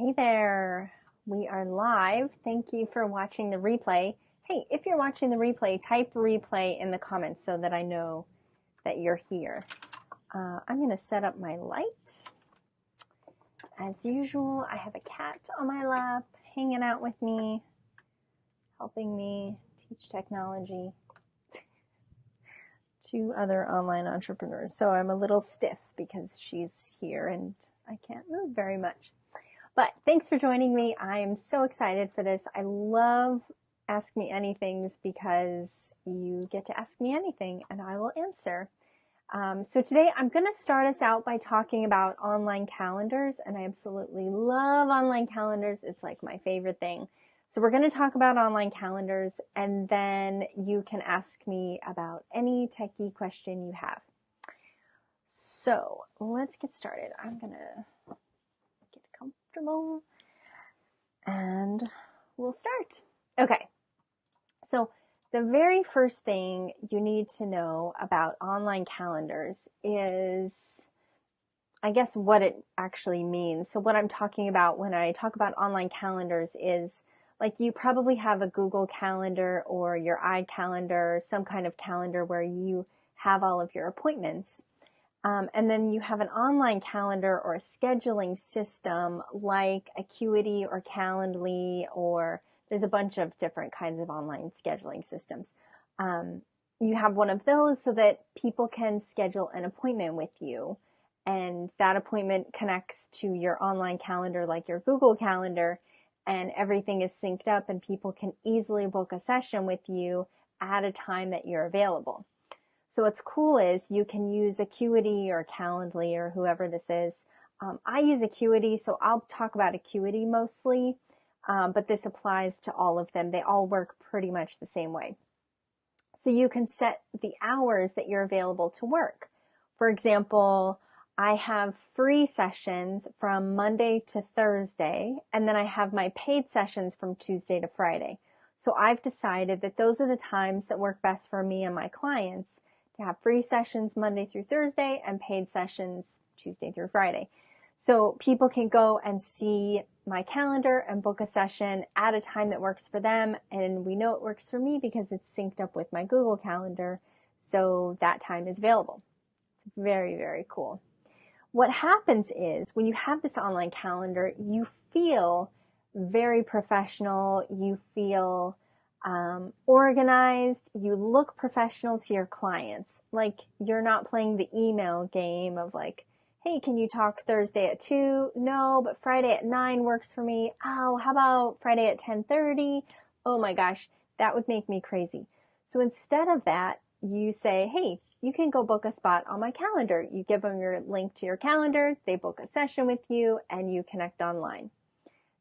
Hey there, we are live. Thank you for watching the replay. Hey, if you're watching the replay, type replay in the comments so that I know that you're here. I'm going to set up my light. As usual, I have a cat on my lap, hanging out with me, helping me teach technology to other online entrepreneurs. So I'm a little stiff because she's here and I can't move very much. But thanks for joining me. I'm so excited for this. I love Ask Me Anythings because you get to ask me anything and I will answer. So today I'm going to start us out by talking about online calendars, and I absolutely love online calendars. It's like my favorite thing. So we're going to talk about online calendars, and then you can ask me about any techie question you have. So let's get started. I'm going to get comfortable and we'll start. Okay, so the very first thing you need to know about online calendars is, I guess, what it actually means. So what I'm talking about when I talk about online calendars is, like, you probably have a Google Calendar or your iCalendar, some kind of calendar where you have all of your appointments. And then you have an online calendar or a scheduling system like Acuity or Calendly, or there's a bunch of different kinds of online scheduling systems. You have one of those so that people can schedule an appointment with you, and that appointment connects to your online calendar like your Google Calendar, and everything is synced up and people can easily book a session with you at a time that you're available. So what's cool is you can use Acuity or Calendly or whoever this is. I use Acuity, so I'll talk about Acuity mostly, but this applies to all of them. They all work pretty much the same way. So you can set the hours that you're available to work. For example, I have free sessions from Monday to Thursday, and then I have my paid sessions from Tuesday to Friday. So I've decided that those are the times that work best for me and my clients, to have free sessions Monday through Thursday and paid sessions Tuesday through Friday. So people can go and see my calendar and book a session at a time that works for them. And we know it works for me because it's synced up with my Google Calendar. So that time is available. It's very, very cool. What happens is when you have this online calendar, you feel very professional. You feel organized, you look professional to your clients. Like, you're not playing the email game of like, hey, can you talk Thursday at 2? No, but Friday at 9 works for me. Oh, how about Friday at 10:30? Oh my gosh, that would make me crazy. So instead of that, you say, hey, you can go book a spot on my calendar. You give them your link to your calendar, they book a session with you, and you connect online.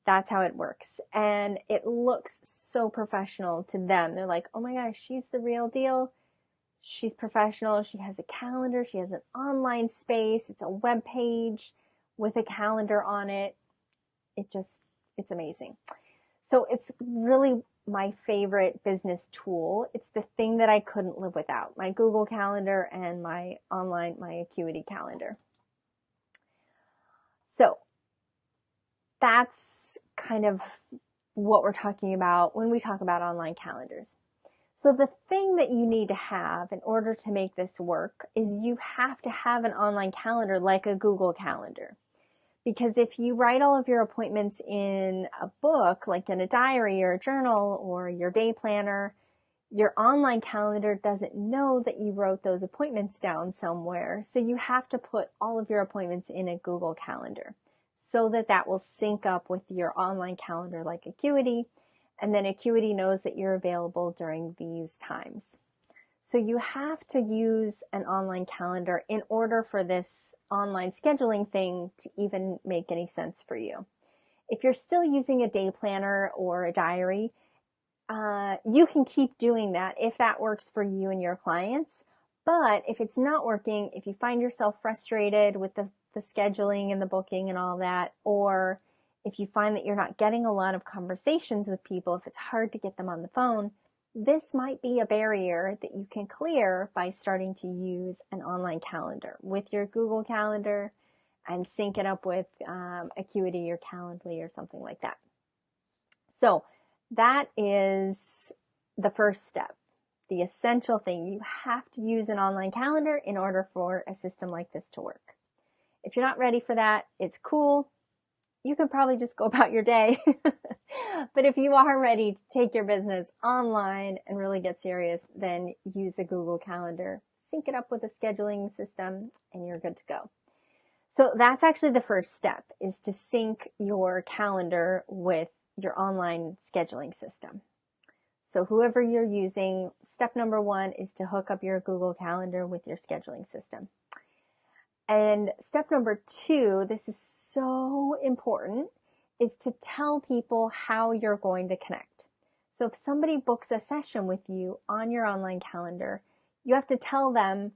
That's how it works. And it looks so professional to them. They're like, oh my gosh, she's the real deal. She's professional. She has a calendar. She has an online space. It's a web page with a calendar on it. It's amazing. So it's really my favorite business tool. It's the thing that I couldn't live without. My Google Calendar and my Acuity calendar. So that's kind of what we're talking about when we talk about online calendars. So the thing that you need to have in order to make this work is you have to have an online calendar like a Google Calendar. Because if you write all of your appointments in a book, like in a diary or a journal or your day planner, your online calendar doesn't know that you wrote those appointments down somewhere. So you have to put all of your appointments in a Google Calendar, so that that will sync up with your online calendar like Acuity, and then Acuity knows that you're available during these times. So you have to use an online calendar in order for this online scheduling thing to even make any sense for you. If you're still using a day planner or a diary, you can keep doing that if that works for you and your clients. But if it's not working, if you find yourself frustrated with the scheduling and the booking and all that, or if you find that you're not getting a lot of conversations with people, if it's hard to get them on the phone, this might be a barrier that you can clear by starting to use an online calendar with your Google Calendar and sync it up with Acuity or Calendly or something like that. So that is the first step. The essential thing, you have to use an online calendar in order for a system like this to work. If you're not ready for that, it's cool. You can probably just go about your day. But if you are ready to take your business online and really get serious, then use a Google Calendar, sync it up with a scheduling system, and you're good to go. So that's actually the first step, is to sync your calendar with your online scheduling system. So whoever you're using, step number one is to hook up your Google Calendar with your scheduling system. And step number two, this is so important, is to tell people how you're going to connect. So if somebody books a session with you on your online calendar, you have to tell them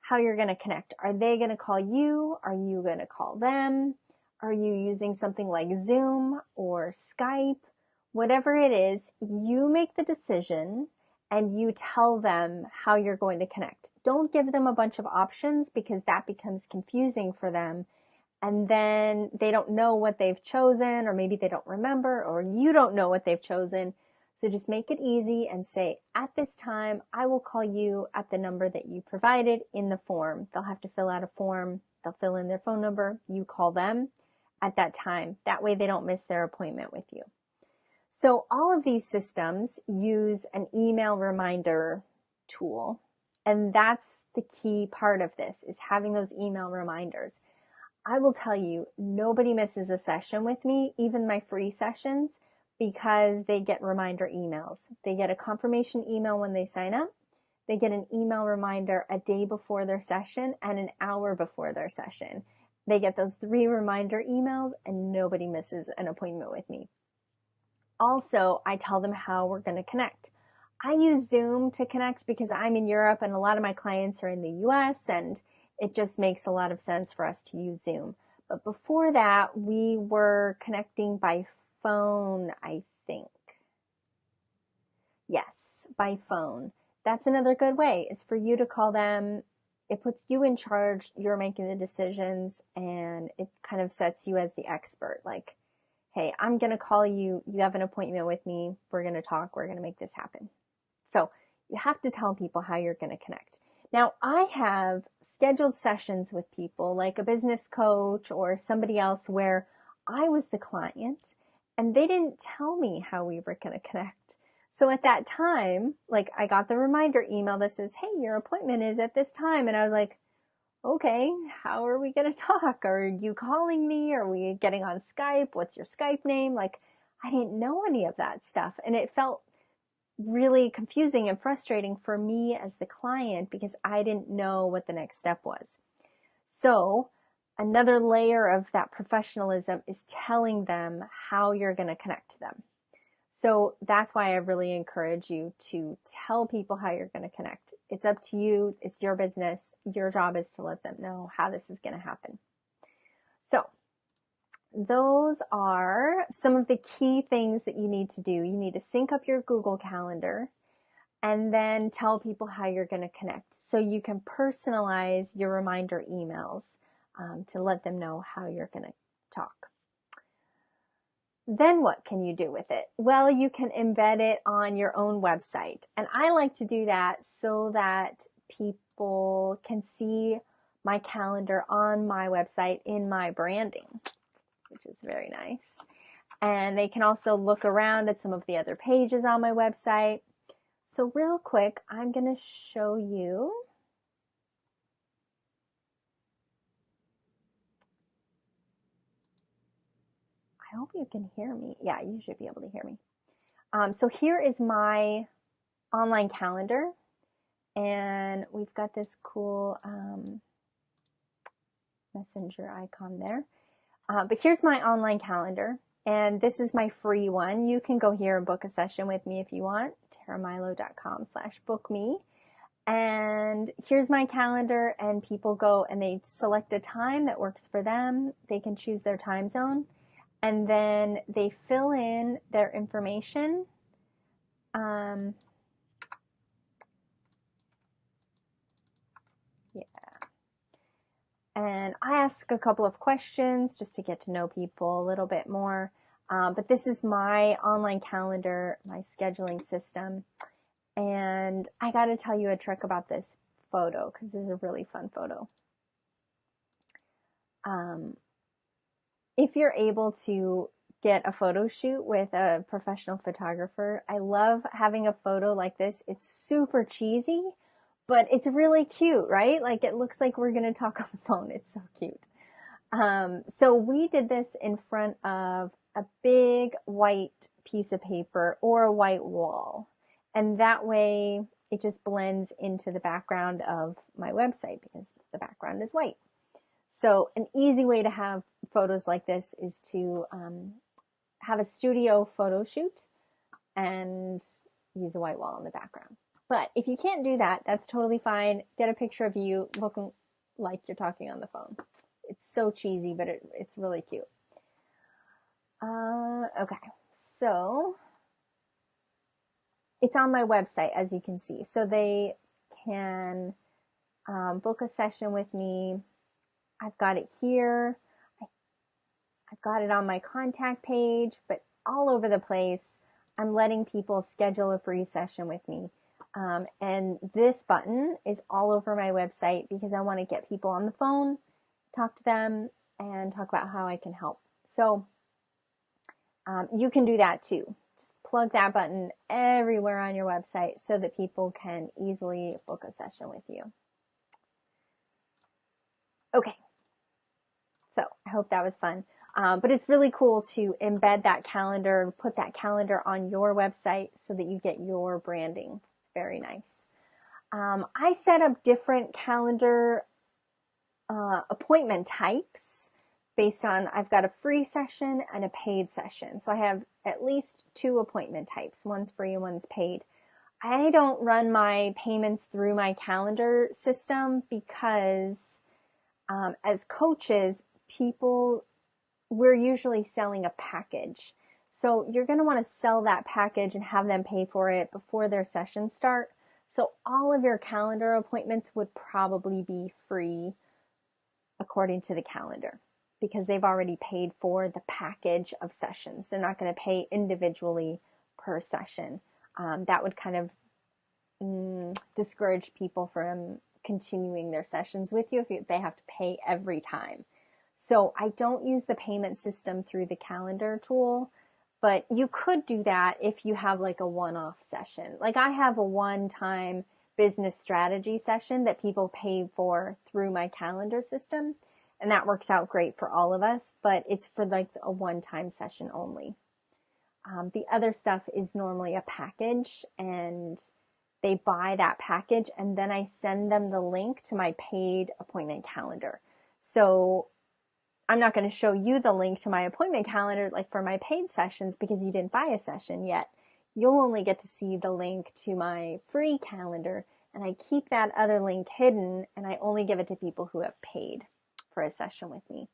how you're going to connect. Are they going to call you? Are you going to call them? Are you using something like Zoom or Skype? Whatever it is, you make the decision and you tell them how you're going to connect. Don't give them a bunch of options, because that becomes confusing for them. And then they don't know what they've chosen, or maybe they don't remember, or you don't know what they've chosen. So just make it easy and say, at this time, I will call you at the number that you provided in the form. They'll have to fill out a form. They'll fill in their phone number. You call them at that time. That way they don't miss their appointment with you. So all of these systems use an email reminder tool. And that's the key part of this, is having those email reminders. I will tell you, nobody misses a session with me, even my free sessions, because they get reminder emails. They get a confirmation email when they sign up. They get an email reminder a day before their session and an hour before their session. They get those 3 reminder emails, and nobody misses an appointment with me. Also, I tell them how we're going to connect. I use Zoom to connect because I'm in Europe and a lot of my clients are in the US, and it just makes a lot of sense for us to use Zoom. But before that, we were connecting by phone, I think. Yes, by phone. That's another good way, is for you to call them. It puts you in charge. You're making the decisions, and it kind of sets you as the expert. Like, hey, I'm going to call you. You have an appointment with me. We're going to talk. We're going to make this happen. So you have to tell people how you're going to connect. Now, I have scheduled sessions with people, like a business coach or somebody else, where I was the client and they didn't tell me how we were going to connect. So at that time, like, I got the reminder email that says, hey, your appointment is at this time. And I was like, okay, how are we going to talk? Are you calling me? Are we getting on Skype? What's your Skype name? Like, I didn't know any of that stuff. And it felt really confusing and frustrating for me as the client, because I didn't know what the next step was. So another layer of that professionalism is telling them how you're going to connect to them. So that's why I really encourage you to tell people how you're going to connect. It's up to you. It's your business. Your job is to let them know how this is going to happen. So those are some of the key things that you need to do. You need to sync up your Google Calendar and then tell people how you're going to connect, so you can personalize your reminder emails to let them know how you're going to talk. Then what can you do with it? Well, you can embed it on your own website. And I like to do that so that people can see my calendar on my website in my branding, which is very nice. And they can also look around at some of the other pages on my website. So real quick, I'm going to show you. I hope you can hear me. Yeah, you should be able to hear me. So here is my online calendar, and we've got this cool messenger icon there. But here's my online calendar, and this is my free one. You can go here and book a session with me if you want, terramilo.com/bookme. And here's my calendar, and people go and they select a time that works for them. They can choose their time zone, and then they fill in their information. And I ask a couple of questions just to get to know people a little bit more. But this is my online calendar, my scheduling system. And I got to tell you a trick about this photo because this is a really fun photo. If you're able to get a photo shoot with a professional photographer, I love having a photo like this. It's super cheesy, but it's really cute, right? Like it looks like we're going to talk on the phone. It's so cute. So we did this in front of a big white piece of paper or a white wall. And that way it just blends into the background of my website because the background is white. So an easy way to have photos like this is to have a studio photo shoot and use a white wall in the background. But if you can't do that, that's totally fine. Get a picture of you looking like you're talking on the phone. It's so cheesy, but it's really cute. Okay, so it's on my website, as you can see. So they can book a session with me. I've got it here. I've got it on my contact page, but all over the place, I'm letting people schedule a free session with me. And this button is all over my website because I want to get people on the phone, talk to them, and talk about how I can help. So you can do that too. Just plug that button everywhere on your website so that people can easily book a session with you. Okay, so I hope that was fun. But it's really cool to embed that calendar, put that calendar on your website so that you get your branding. It's very nice. I set up different calendar appointment types based on, I've got a free session and a paid session. So I have at least 2 appointment types. One's free and one's paid. I don't run my payments through my calendar system because as coaches, we're usually selling a package. So you're going to want to sell that package and have them pay for it before their sessions start. So all of your calendar appointments would probably be free according to the calendar because they've already paid for the package of sessions. They're not going to pay individually per session. That would kind of discourage people from continuing their sessions with you if they have to pay every time. So I don't use the payment system through the calendar tool, but you could do that if you have like a one-off session. Like I have a one-time business strategy session that people pay for through my calendar system, and that works out great for all of us, but it's for like a one-time session only. The other stuff is normally a package, and they buy that package, and then I send them the link to my paid appointment calendar. So I'm not going to show you the link to my appointment calendar like for my paid sessions because you didn't buy a session yet. You'll only get to see the link to my free calendar, and I keep that other link hidden, and I only give it to people who have paid for a session with me.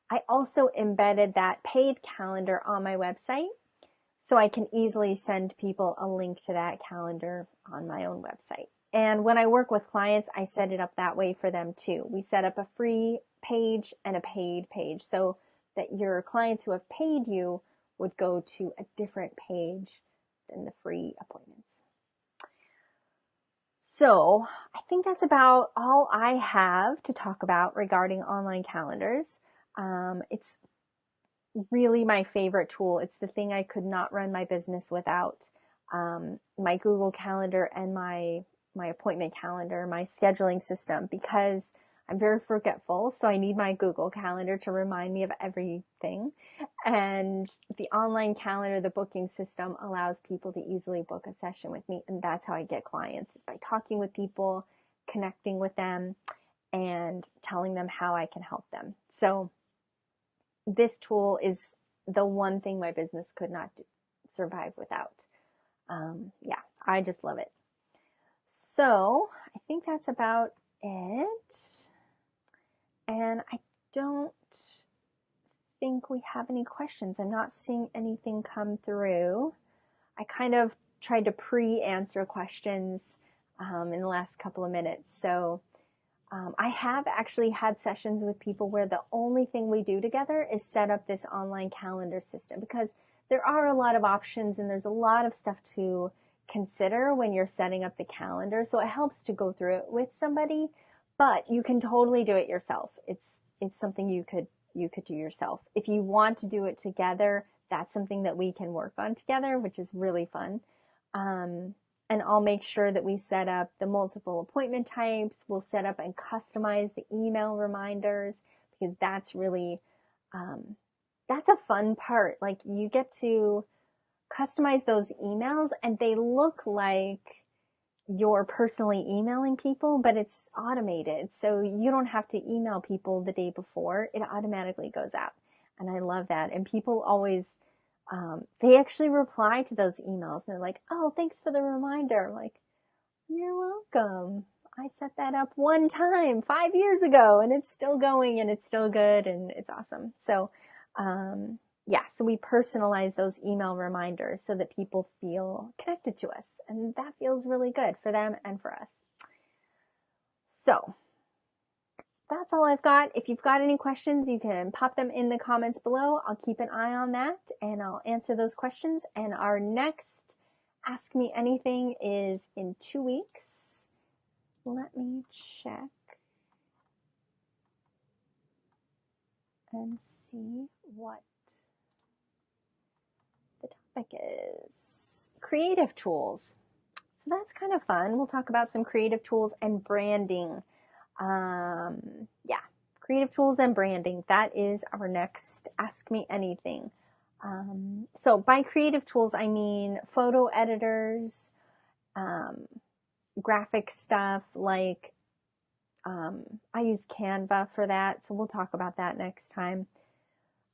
I also embedded that paid calendar on my website, so I can easily send people a link to that calendar on my own website. And when I work with clients, I set it up that way for them too. We set up a free page and a paid page so that your clients who have paid you would go to a different page than the free appointments. So I think that's about all I have to talk about regarding online calendars. It's really my favorite tool. It's the thing I could not run my business without. My Google Calendar and my appointment calendar, my scheduling system, because I'm very forgetful. So I need my Google Calendar to remind me of everything. And the online calendar, the booking system, allows people to easily book a session with me. And that's how I get clients, is by talking with people, connecting with them, and telling them how I can help them. So this tool is the one thing my business could not survive without. Yeah, I just love it. So I think that's about it. And I don't think we have any questions. I'm not seeing anything come through. I kind of tried to pre-answer questions in the last couple of minutes. So I have actually had sessions with people where the only thing we do together is set up this online calendar system, because there are a lot of options and there's a lot of stuff to consider when you're setting up the calendar. So it helps to go through it with somebody, but you can totally do it yourself. It's something you could do yourself. If you want to do it together, that's something that we can work on together, which is really fun. And I'll make sure that we set up the multiple appointment types. We'll set up and customize the email reminders, because that's really, that's a fun part. Like, you get to customize those emails and they look like you're personally emailing people, but it's automated. So you don't have to email people the day before. It automatically goes out. And I love that. And people always, they actually reply to those emails and they're like, oh, thanks for the reminder. I'm like, you're welcome. I set that up one time 5 years ago and it's still going and it's still good and it's awesome. So, yeah, so we personalize those email reminders so that people feel connected to us, and that feels really good for them and for us. So that's all I've got. If you've got any questions, you can pop them in the comments below. I'll keep an eye on that and I'll answer those questions. And our next Ask Me Anything is in 2 weeks. Let me check and see what the topic is. Creative tools. So that's kind of fun. We'll talk about some creative tools and branding. Yeah, creative tools and branding. That is our next Ask Me Anything. So by creative tools, I mean photo editors, graphic stuff, like I use Canva for that. So we'll talk about that next time.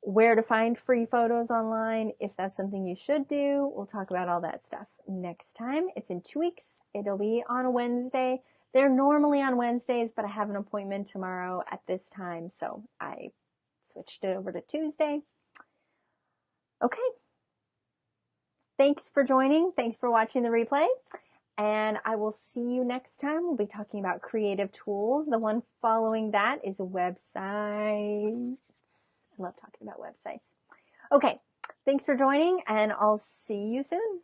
Where to find free photos online, if that's something you should do. We'll talk about all that stuff next time. It's in 2 weeks. It'll be on a Wednesday. They're normally on Wednesdays, but I have an appointment tomorrow at this time, so I switched it over to Tuesday. Okay. Thanks for joining. Thanks for watching the replay. And I will see you next time. We'll be talking about creative tools. The one following that is a website. I love talking about websites. Okay, thanks for joining, and I'll see you soon.